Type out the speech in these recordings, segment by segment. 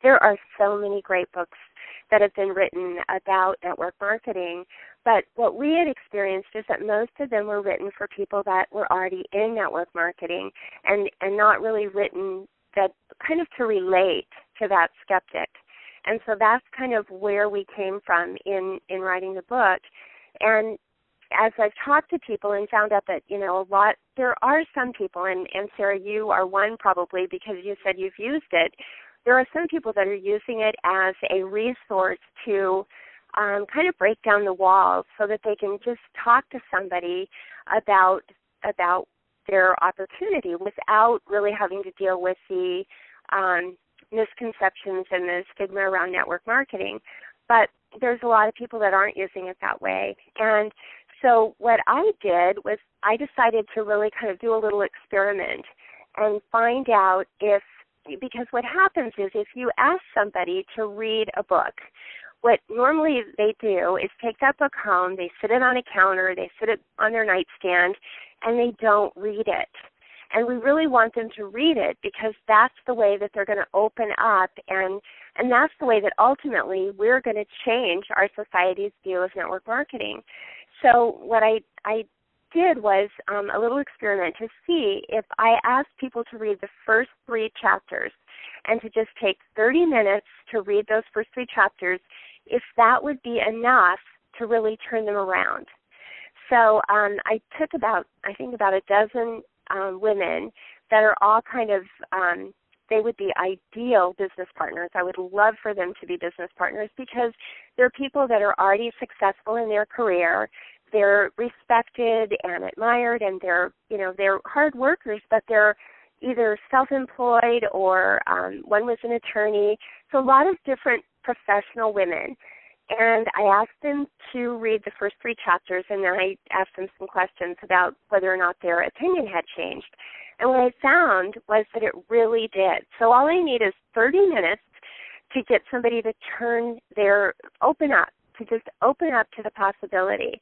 There are so many great books that have been written about network marketing, but what we had experienced is that most of them were written for people that were already in network marketing and not really written that kind of to relate to that skeptic. And so that's kind of where we came from in writing the book. And as I've talked to people and found out that, there are some people, and Sarah, you are one probably because you said you've used it, there are some people that are using it as a resource to kind of break down the walls so that they can just talk to somebody about their opportunity without really having to deal with the misconceptions and the stigma around network marketing. But there's a lot of people that aren't using it that way. And so what I did was I decided to really kind of do a little experiment and find out because what happens is if you ask somebody to read a book, what normally they do is take that book home, they sit it on a counter, they sit it on their nightstand, and they don't read it. And we really want them to read it because that's the way that they're going to open up, and that's the way that ultimately we're going to change our society's view of network marketing. So what I did was a little experiment to see if I asked people to read the first 3 chapters and to just take 30 minutes to read those first 3 chapters, if that would be enough to really turn them around. So I took about a dozen women that are all kind of, they would be ideal business partners. I would love for them to be business partners because they're people that are already successful in their career. They're respected and admired, and they're hard workers, but they're either self-employed or one was an attorney. So a lot of different professional women. And I asked them to read the first 3 chapters, and then I asked them some questions about whether or not their opinion had changed. And what I found was that it really did. So all I need is 30 minutes to get somebody to open up to the possibility.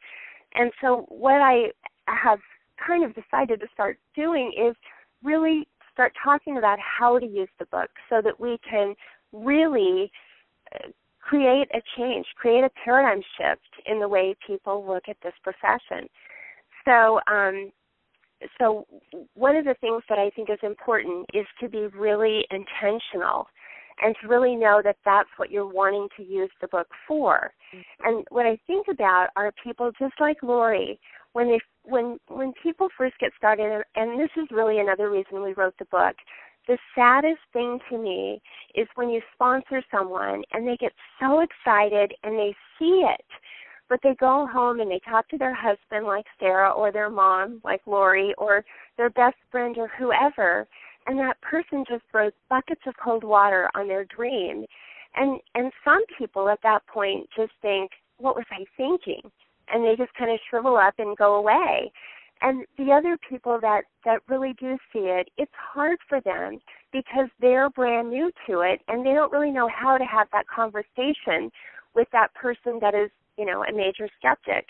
And so what I have kind of decided to start doing is really start talking about how to use the book so that we can really create a change, create a paradigm shift in the way people look at this profession. So one of the things that I think is important is to be really intentional and to really know that that's what you're wanting to use the book for. And what I think about are people just like Lori, when people first get started, and this is really another reason we wrote the book, the saddest thing to me is when you sponsor someone and they get so excited and they see it, but they go home and they talk to their husband like Sarah or their mom like Lori or their best friend or whoever, and that person just throws buckets of cold water on their dream. And some people at that point just think, what was I thinking? And they just kind of shrivel up and go away. And the other people that really do see it, it's hard for them because they're brand new to it and they don't really know how to have that conversation with that person that is, a major skeptic.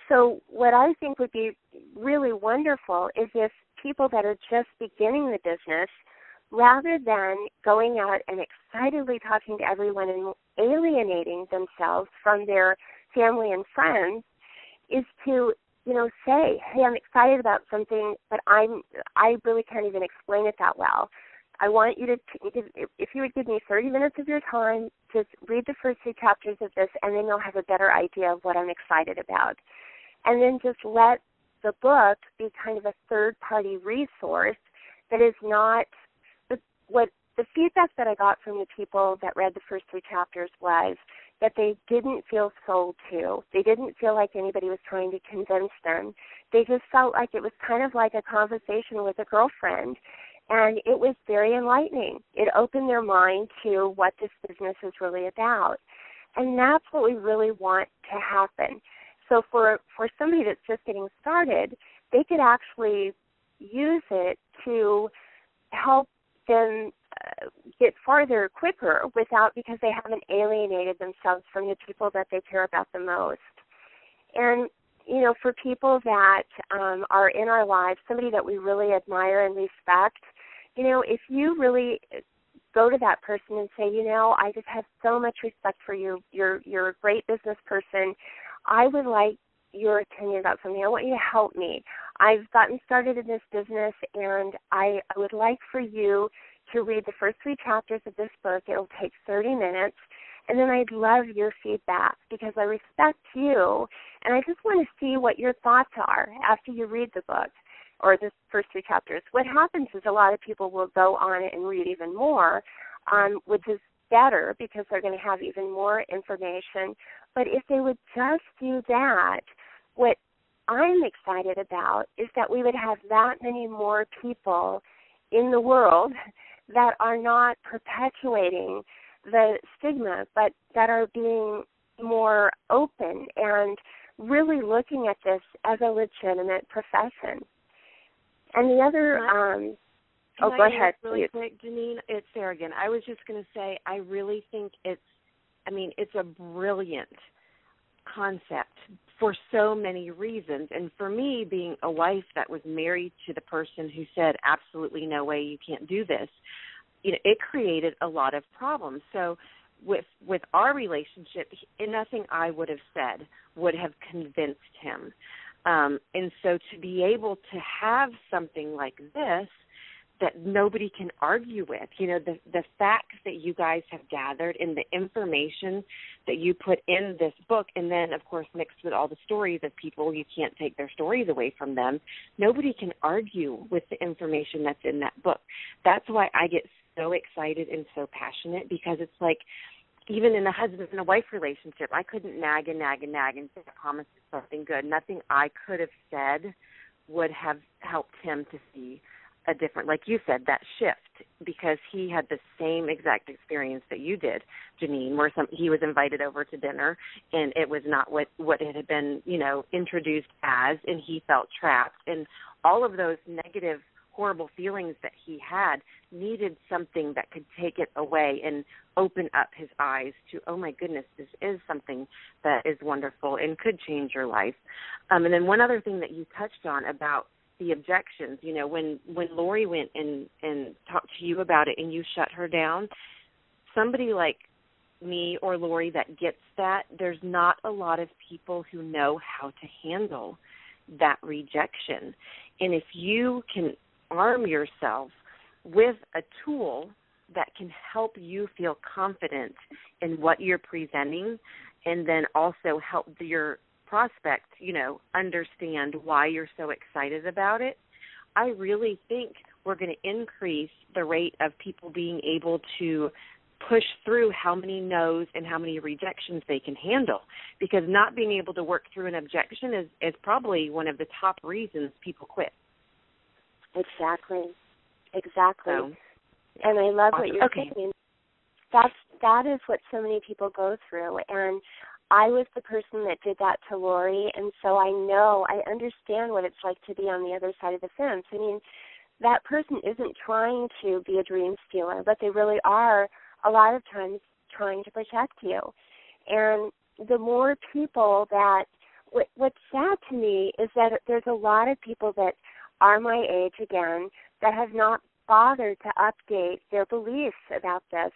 So what I think would be really wonderful is if people that are just beginning the business, rather than going out and excitedly talking to everyone and alienating themselves from their family and friends, is to say, hey, I'm excited about something, but I really can't even explain it that well. I want you to, if you would give me 30 minutes of your time, just read the first 2 chapters of this, and then you'll have a better idea of what I'm excited about. And then just let the book be kind of a third-party resource that is not, the feedback that I got from the people that read the first 3 chapters was that they didn't feel sold to. They didn't feel like anybody was trying to convince them. They just felt like it was kind of like a conversation with a girlfriend, and it was very enlightening. It opened their mind to what this business is really about, and that's what we really want to happen. So for somebody that's just getting started, they could actually use it to help them get farther quicker because they haven't alienated themselves from the people that they care about the most. And, for people that are in our lives, somebody that we really admire and respect, if you really go to that person and say, I just have so much respect for you. You're a great business person. I would like your opinion about something. I want you to help me. I've gotten started in this business, and I would like for you to read the first 3 chapters of this book. It'll take 30 minutes, and then I'd love your feedback because I respect you, and I just want to see what your thoughts are after you read the book or the first 3 chapters. What happens is a lot of people will go on it and read even more, which is better because they're going to have even more information. But if they would just do that, what I'm excited about is that we would have that many more people in the world that are not perpetuating the stigma, but that are being more open and really looking at this as a legitimate profession. And the other, go ahead, really quick, Janine. It's Sarah again. I was just going to say, I really think it's a brilliant concept for so many reasons. And for me, being a wife that was married to the person who said, absolutely no way, you can't do this, it created a lot of problems. So with our relationship, nothing I would have said would have convinced him. And so to be able to have something like this that nobody can argue with, the facts that you guys have gathered and the information that you put in this book, and then, of course, mixed with all the stories of people, you can't take their stories away from them. Nobody can argue with the information that's in that book. That's why I get so excited and so passionate, because it's like, even in a husband and a wife relationship, I couldn't nag and say, I promise you something good. Nothing I could have said would have helped him to see a different, like you said, that shift, because he had the same exact experience that you did, Janine, where he was invited over to dinner, and it was not what it had been, introduced as, and he felt trapped. And all of those negative, horrible feelings that he had needed something that could take it away and open up his eyes to, oh my goodness, this is something that is wonderful and could change your life. And then one other thing that you touched on about the objections, when Lori went and talked to you about it and you shut her down, somebody like me or Lori that gets that, there's not a lot of people who know how to handle that rejection. And if you can arm yourself with a tool that can help you feel confident in what you're presenting, and then also help your prospect, understand why you're so excited about it, I really think we're going to increase the rate of people being able to push through how many no's and how many rejections they can handle, because not being able to work through an objection is probably one of the top reasons people quit. Exactly. So, and I love what you're saying. That is what so many people go through. And I was the person that did that to Lori, and so I understand what it's like to be on the other side of the fence. I mean, that person isn't trying to be a dream stealer, but they really are a lot of times trying to protect you. And the more people that, what's sad to me is that there's a lot of people that are my age again that have not bothered to update their beliefs about this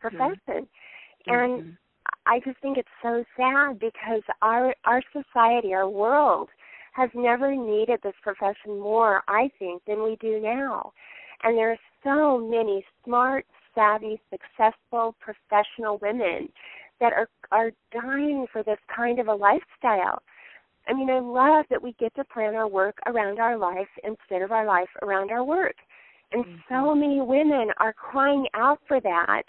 profession. And I just think it's so sad, because our society, our world, has never needed this profession more, I think, than we do now. And there are so many smart, savvy, successful, professional women that are dying for this kind of a lifestyle. I mean, I love that we get to plan our work around our life instead of our life around our work. And so many women are crying out for that,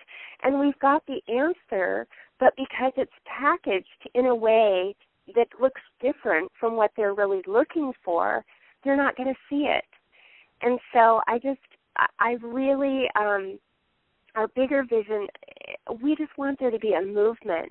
and we've got the answer, but because it's packaged in a way that looks different from what they're really looking for, they're not going to see it. And so I really, our bigger vision, we just want there to be a movement